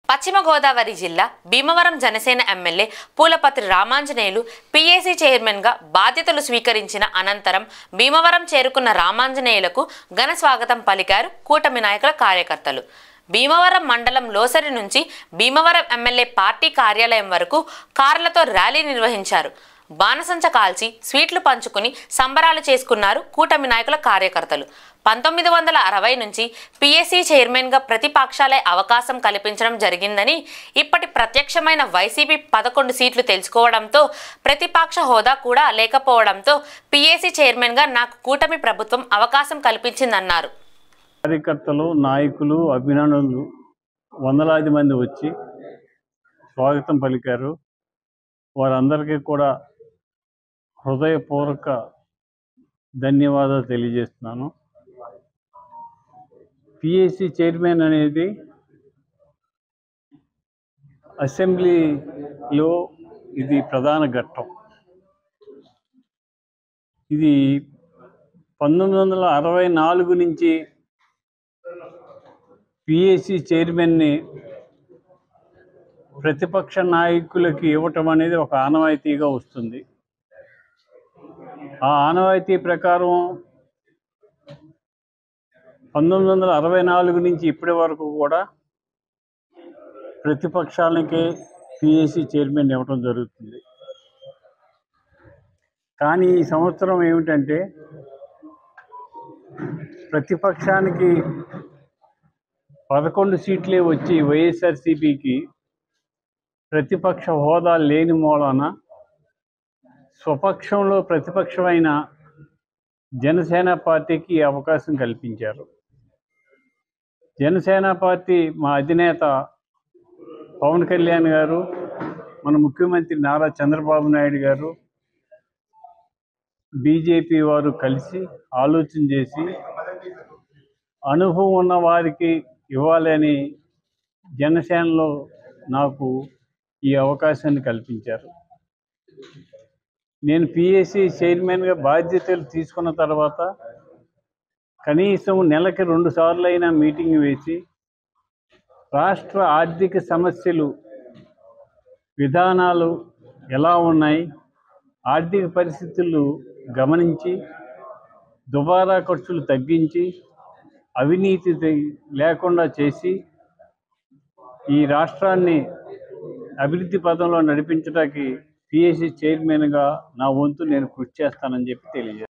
పశ్చిమ గోదావరి జిల్లా Bhimavaram Janasena MLA పూలపత్రి Ramanjaneyulu PAC చైర్మన్గా బాధ్యతలు స్వీకరించిన అనంతరం భీమవరం చేరుకున్న రామాంజనేయులకు ఘన స్వాగతం పలికారు కూటమి నాయకుల కార్యకర్తలు. భీమవరం మండలం లోసరి నుంచి భీమవరం ఎమ్మెల్యే పార్టీ కార్యాలయం వరకు కార్లతో ర్యాలీ నిర్వహించారు. బాణసంచ కాల్చి స్వీట్లు పంచుకుని సంబరాలు చేసుకున్నారు కూటమి నాయకుల కార్యకర్తలు. 1960 నుంచి పీఏసీ చైర్మన్గా ప్రతిపక్షాలే అవకాశం కల్పించడం జరిగిందని, ఇప్పటి ప్రత్యక్షమైన వైసీపీ 11 సీట్లు తెలుసుకోవడంతో ప్రతిపక్ష హోదా కూడా లేకపోవడంతో పీఏసీ చైర్మన్గా నాకు కూటమి ప్రభుత్వం అవకాశం కల్పించిందన్నారు. కార్యకర్తలు, నాయకులు, అభిమానులు వందలాది మంది వచ్చి స్వాగతం పలికారు. వారందరికీ కూడా హృదయపూర్వక ధన్యవాదాలు తెలియజేస్తున్నాను. పీఏసీ చైర్మన్ అనేది అసెంబ్లీలో ఇది ప్రధాన ఘట్టం. ఇది 1964 నుంచి పీఏసీ చైర్మన్ని ప్రతిపక్ష నాయకులకి ఇవ్వటం అనేది ఒక ఆనవాయితీగా వస్తుంది. ఆ ఆనవాయితీ ప్రకారం 1964 నుంచి ఇప్పటి వరకు కూడా ప్రతిపక్షాలకే పీఏసీ చైర్మన్ ఇవ్వటం జరుగుతుంది. కానీ ఈ సంవత్సరం ఏమిటంటే ప్రతిపక్షానికి 11 సీట్లే వచ్చి వైఎస్ఆర్సీపీకి ప్రతిపక్ష హోదా లేని మూలాన స్వపక్షంలో ప్రతిపక్షమైన జనసేన పార్టీకి అవకాశం కల్పించారు. జనసేన పార్టీ మా అధినేత పవన్ కళ్యాణ్ గారు, మన ముఖ్యమంత్రి నారా చంద్రబాబు నాయుడు గారు, బీజేపీ వారు కలిసి ఆలోచన చేసి అనుభవం ఉన్న వారికి ఇవ్వాలని జనసేనలో నాకు ఈ అవకాశాన్ని కల్పించారు. నేను పీఏసీ చైర్మన్గా బాధ్యతలు తీసుకున్న తర్వాత కనీసం నెలకి 2 సార్లు అయినా మీటింగ్ వేసి రాష్ట్ర ఆర్థిక సమస్యలు, విధానాలు ఎలా ఉన్నాయి, ఆర్థిక పరిస్థితులు గమనించి దుబారా ఖర్చులు తగ్గించి అవినీతి లేకుండా చేసి ఈ రాష్ట్రాన్ని అభివృద్ధి పదంలో నడిపించడానికి పీఏసీ చైర్మన్గా నా వంతు నేను కృషి చేస్తానని చెప్పి తెలియజేస్తాను.